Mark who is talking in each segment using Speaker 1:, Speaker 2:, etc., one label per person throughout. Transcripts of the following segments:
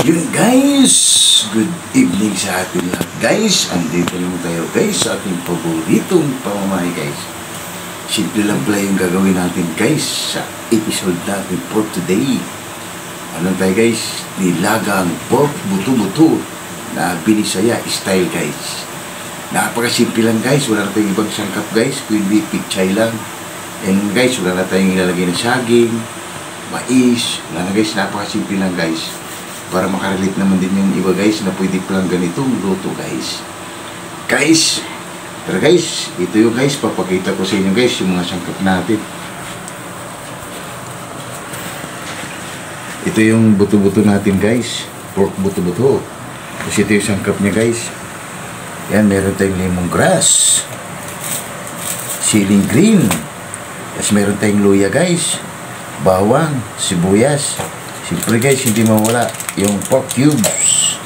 Speaker 1: Yun guys, good evening sa ating lahat guys. Andito naman tayo guys sa ating paboritong pamamahay guys. Simple lang pala yung gagawin natin guys sa episode natin for today. Ano tayo guys? Nilagang pork buto-buto na Binisaya style guys. Napakasimple lang guys, wala na tayong ibang sangkap guys, kundi pichay lang. And guys, wala na tayong ilalagay na saging, mais, wala na guys, napakasimple lang guys. Para makarelate naman din yung iba guys na pwede palang ganitong luto guys. Guys, pero guys, ito yung guys, papakita ko sa inyo guys yung mga sangkap natin. Ito yung buto-buto natin guys, pork buto-buto. Tapos ito yung sangkap niya guys. Yan, meron tayong lemongrass, siling green, tapos meron tayong luya guys, bawang, sibuyas. Siyempre guys, hindi mawala yung pork cubes,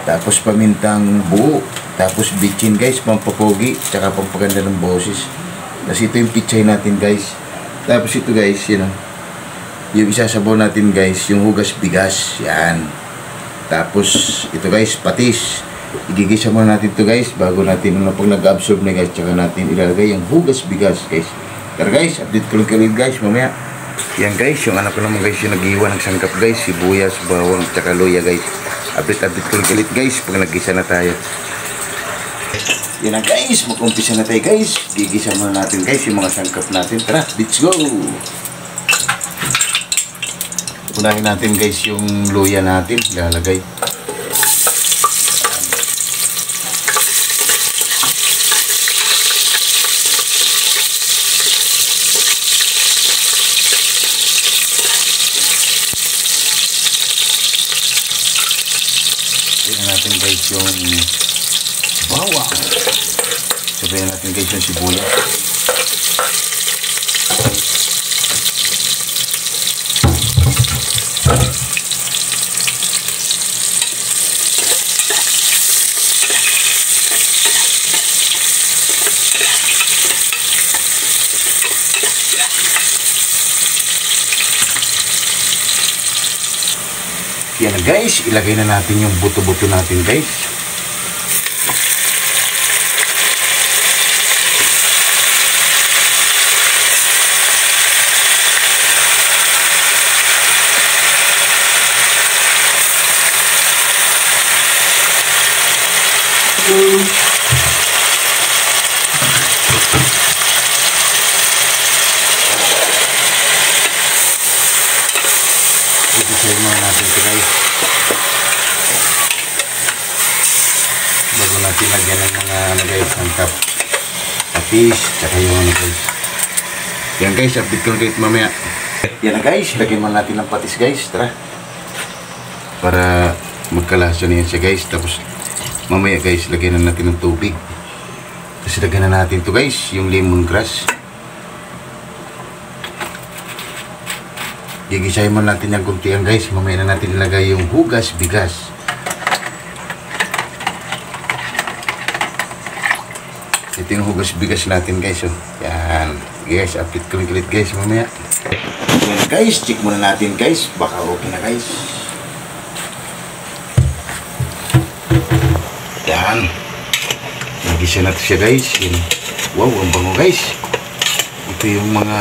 Speaker 1: tapos pamintang buo, tapos bitchin guys, pampapogi, tsaka pampaganda ng boses. Tapos ito yung pichay natin guys. Tapos ito guys, yun yung isasabaw natin guys, yung hugas bigas, yan. Tapos ito guys, patis. Igigisa muna natin ito guys, bago natin pag nag-absorb na guys, tsaka natin ilalagay yung hugas bigas guys. Pero guys, update ko lang kayo guys mamaya. Yan guys, yung anak ko naman guys, yung nag-iwan ng sangkap guys, sibuyas, bawang, tsaka luya guys. Update ko lang guys, pag nag-gisa na tayo. Yan na guys, mag-umpisa na tayo guys. Gigisa muna natin guys yung mga sangkap natin. Tara, let's go! Unahin natin guys yung luya natin, lalagay. Natin guys yung bawang, sabayan natin guys yung sibuyas, yan guys, ilagay na natin yung buto-buto natin guys. Ibisayin mo natin ito guys, bago natin lagyan ng mga guys, sangkap, patis, tsaka yung guys. Yan guys, update ko ulit mamaya. Yan na guys, lagyan mo natin ng patis guys, tara, para magkalasa na yan siya guys. Tapos mamaya guys, lagyan na natin ng tubig. Tapos lagyan na natin ito guys, yung lemongrass. Gigisahin mo natin yung kuntian guys, mamaya na natin ilagay yung hugas bigas. Ito yung hugas bigas natin guys, oh. Yan guys, update ko ulit guys mamaya. Yan guys, check muna natin guys, baka okay na guys. Yan, nagisa natin siya guys. Yan. Wow, ang bango guys. Ito yung mga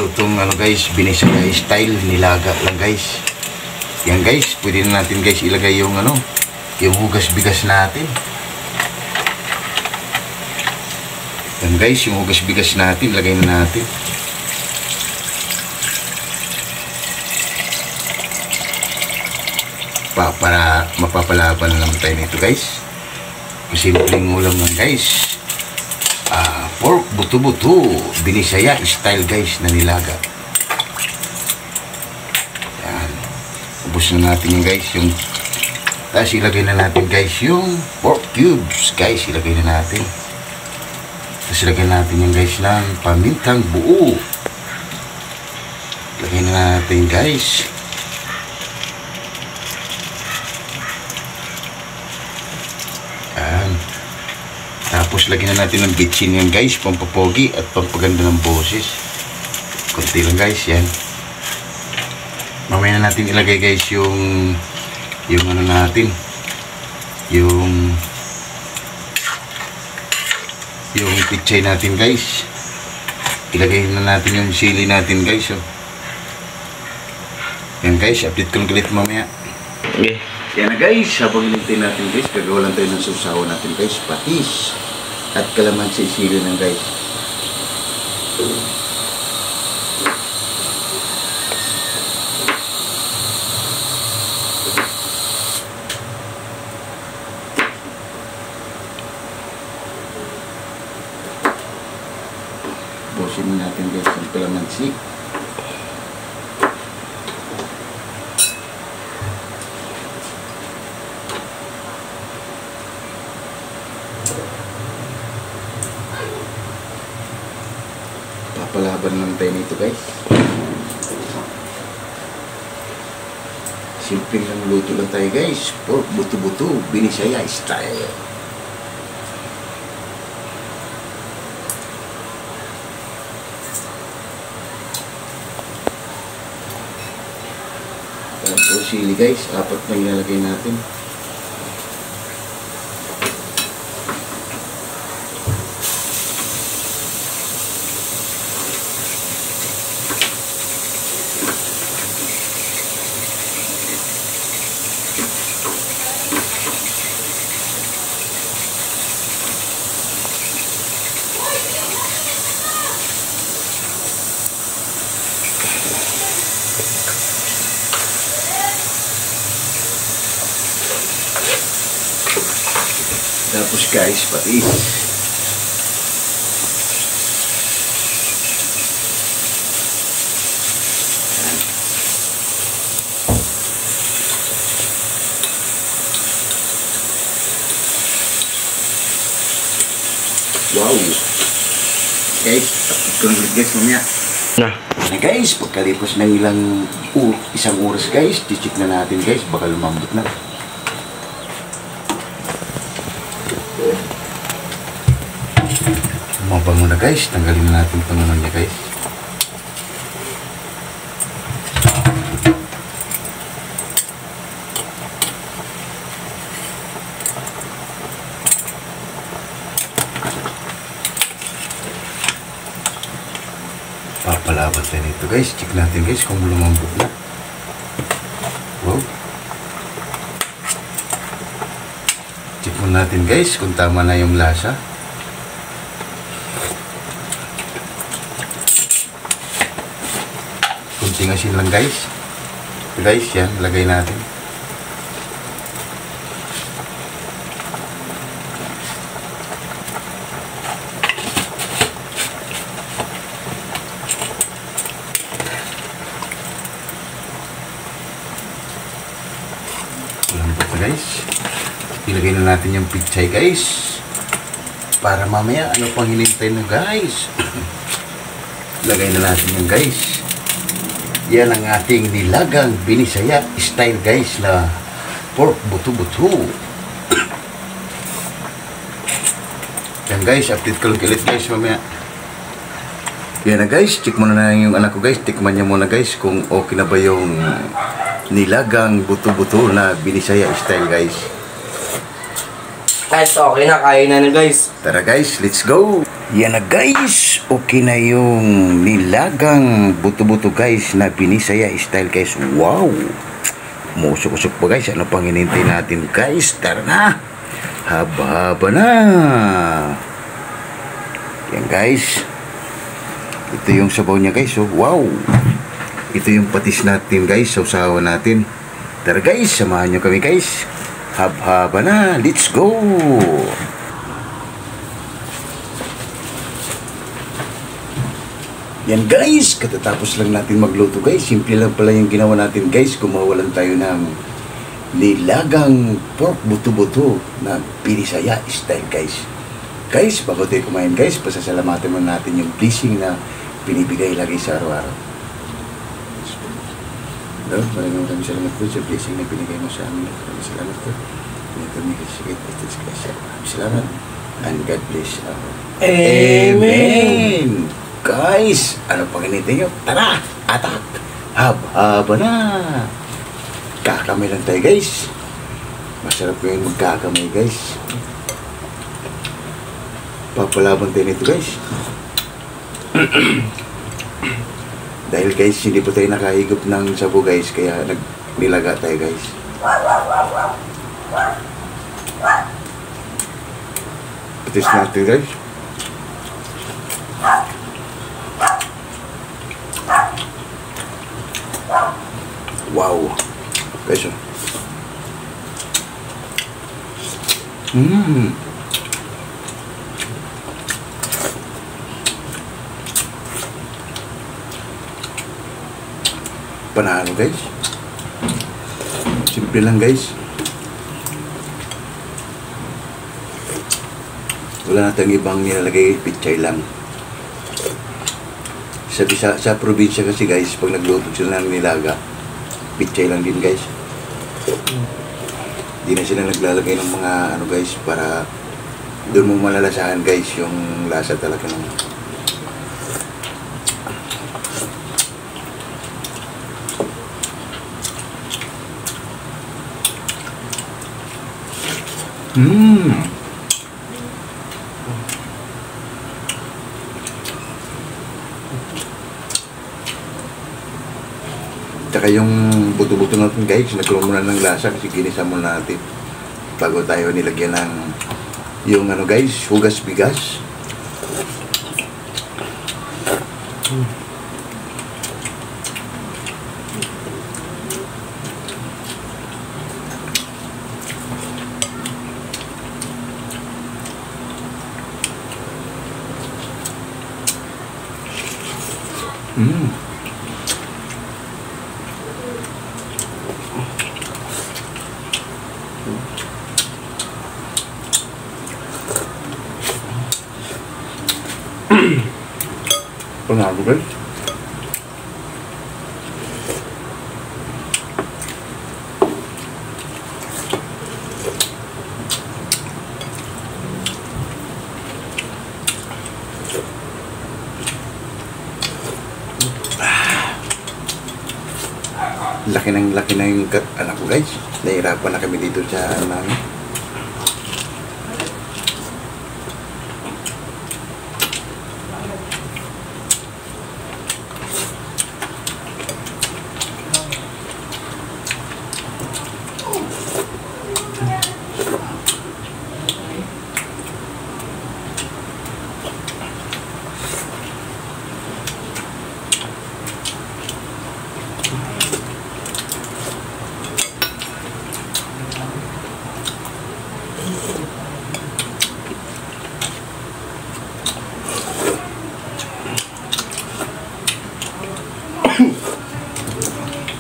Speaker 1: lutong guys, Binisaya style, nilaga lang guys. Yan guys, pwede na natin guys ilagay yung yung hugas bigas natin. Yan guys, yung hugas bigas natin, lagay na natin. Para mapapalaban lang tayo nito guys. Simpleng ulam lang guys. Pork buto-buto, Binisaya style guys na nilaga. Yan. Ubus na natin yung guys, yung tapos ilagay na natin guys yung pork cubes guys, ilagay na natin. Tapos ilagay natin yung guys ng pamintang buo. Ilagay na natin guys. Yan. Tapos lagyan na natin ng bitchin yan guys, pampapogi at pampaganda ng boses. Kunti lang guys, yan. Mamaya na natin ilagay guys yung ano natin, yung pichay natin guys. Ilagay na natin yung sili natin guys. Oh. Yan guys, update ko ulit mamaya.
Speaker 2: Okay.
Speaker 1: Yan na guys, habang hinintay natin guys, gagawa lang tayo ng susawa natin guys, patis at kalamansi sili ng guys. Bosin natin guys ang kalamansi. Papalaban lang tayo nito guys. Simpleng lang luto lang tayo guys. Pork buto-buto, Binisaya style. Tapos sili guys, 4 na ilalagay natin. Tapos guys, patis. Wow. Guys, tapos ko lang guys mamaya.
Speaker 2: Na.
Speaker 1: Na guys, pagkalipos ng isang oras guys, check na natin guys, baka lumambot na. Mabango na guys, tanggalin na natin itong ano niya guys. Papalaban tayo nito guys, check natin guys kung lumambot na. Wow. Check mo natin guys kung tama na yung lasa. Kunting asin lang guys. Ito guys, yan, lagay natin. Lambot na guys. Ilagay na natin yung pichay guys. Para mamaya, ano pang hinintay na guys. Lagay na natin yung guys. Yan ang ating nilagang Binisaya style guys na pork buto-buto. Yan guys, update ko lang ulit guys mamaya. Yan na guys, check muna na yung anak ko guys. Tikman niya muna guys kung okay na ba yung nilagang buto-buto na Binisaya style guys.
Speaker 2: Guys, okay na. Kaya na guys.
Speaker 1: Tara guys, let's go! Yan na guys, okay na yung nilagang buto-buto guys na Binisaya style guys. Wow! Musok-usok pa guys. Ano pang hinintay natin guys? Tara na! Haba-haba na! Yan guys. Ito yung sabaw niya guys. Oh, wow! Ito yung patis natin guys. Sausawan natin. Tara guys, samahan nyo kami guys. Haba-haba na! Let's go! Yan guys, katatapos lang natin magluto guys. Simple lang pala yung ginawa natin guys. Kumawalan tayo ng nilagang pork buto-buto na Binisaya style guys. Guys, bago tayo kumain guys, pasasalamatan mo natin yung blessing na binibigay lagi sa araw-araw. Maraming salamat po sa blessing na binigay mo sa amin. Maraming salamat po. Maraming salamat. And God bless. Amen! Guys, ano pang hinintay nyo? Tara! Atak! Haba na. Kakamay lang tayo guys. Masarap ko yung magkakamay guys. Papalaban tayo nito guys. Dahil guys, hindi pa tayo nakahigop ng sabo guys, kaya nilaga tayo guys. Patis natin guys. Wow. Guys, panalo guys. Simple lang guys. Wala natin ibang nilalagay, pichay lang. Sa probinsya kasi guys, pag nagluto sila ng nilaga, pichay lang din guys. Hindi na sila naglalagay ng mga ano guys, para doon mo malalasahan guys yung lasa talaga ng Tsaka yung buto-buto natin guys, nagkaroon muna ng lasa kasi ginisa muna natin bago tayo nilagyan ng yung ano guys, hugas bigas. Panalo guys. Laki na yung anak ko guys. Nahirapan na kami dito sa namin.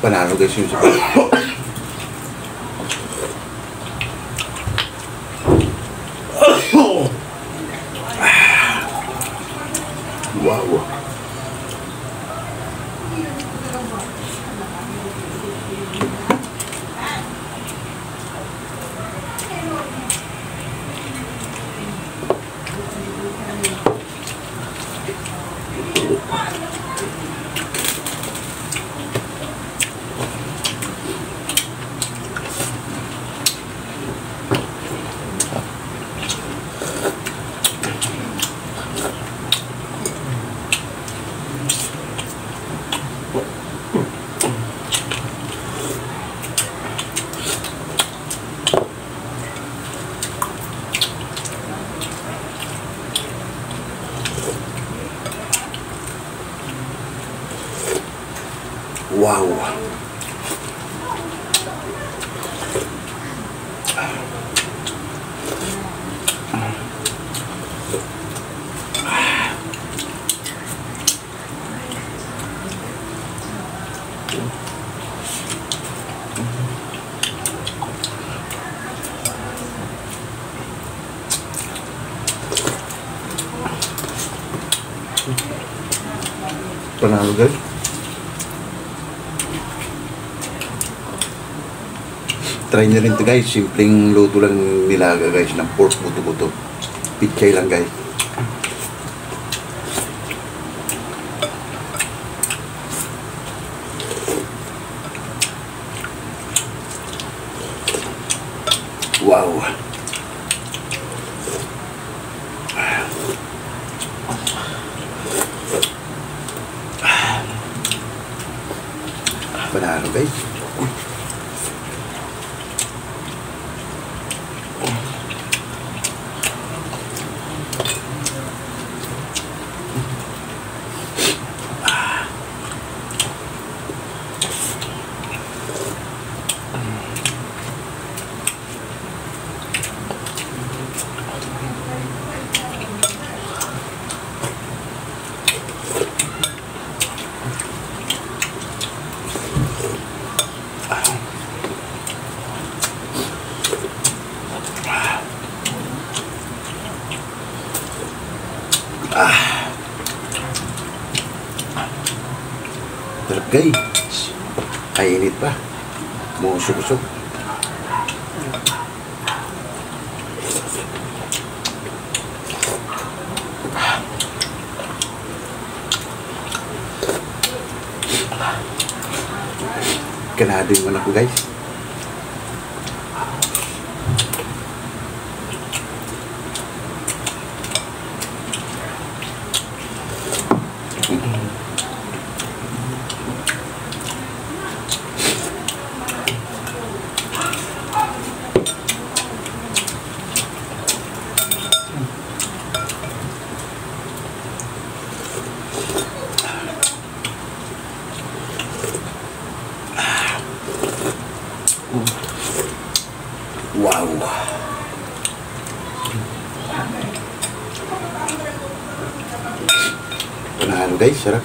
Speaker 1: Panalo guys yung sabi. Wow. Wow. Panalo guys. Try nyo rin to guys, simpleng luto lang nilaga guys ng pork buto-buto. Pichay lang guys. Wow. Panalo guys. Sarap guys. Ay, init pa. Musok-usok. Kanado yung anak ko guys. Wow. Panalo guys, sarap.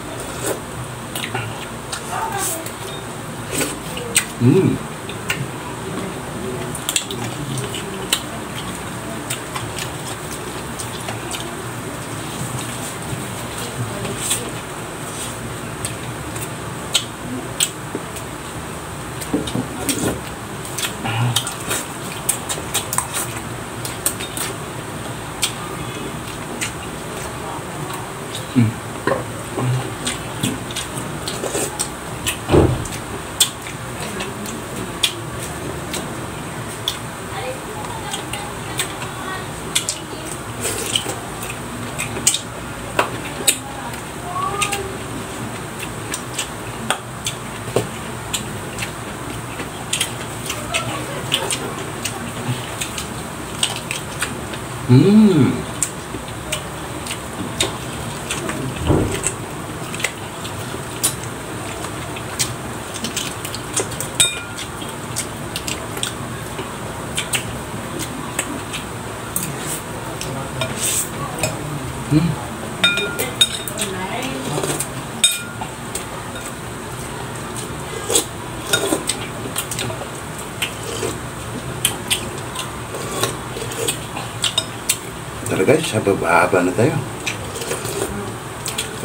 Speaker 1: Tara guys, haba na tayo.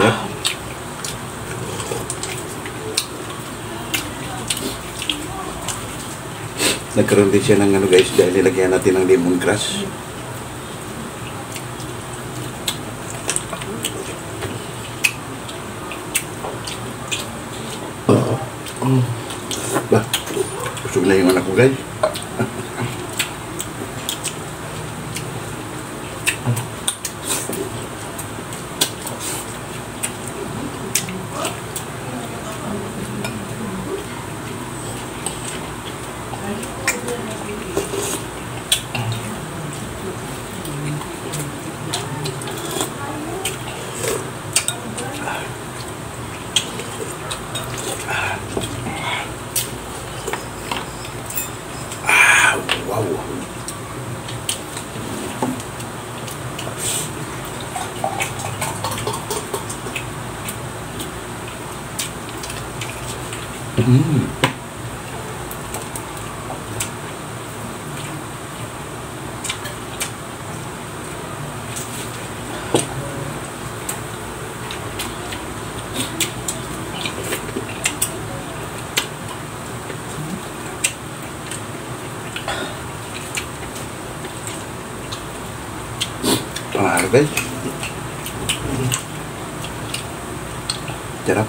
Speaker 1: Yep. Nagkaroon din siya ng ano guys, dahil nilagyan natin ng lemongrass. Bah, busog na yung anak ko guys. Wow. Guys, sarap.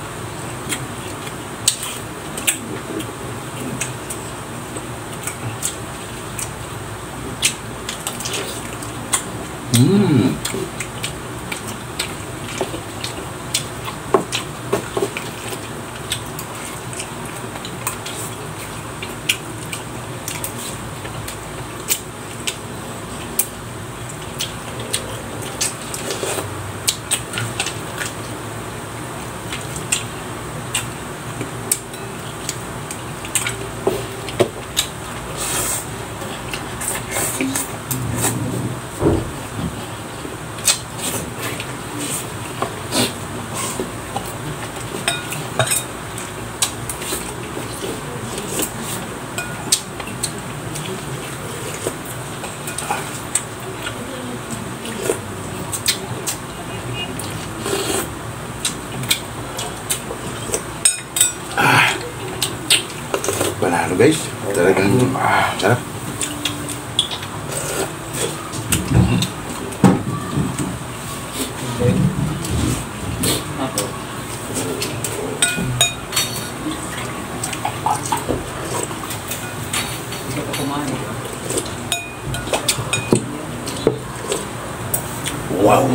Speaker 1: Panalo guys, talagang sarap. Wow.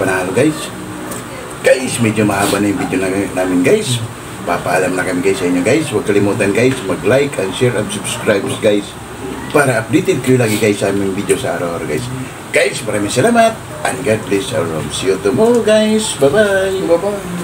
Speaker 1: Panalo guys. Guys, medyo mahaba na yung video namin guys. Papaalam na kami guys sa inyo guys. Huwag kalimutan guys, mag-like and share and subscribe guys. Para updated kayo lagi guys sa aming video sa araw-araw guys. Guys, maraming salamat and God bless our home. See you tomorrow guys. Bye-bye.
Speaker 3: Bye-bye.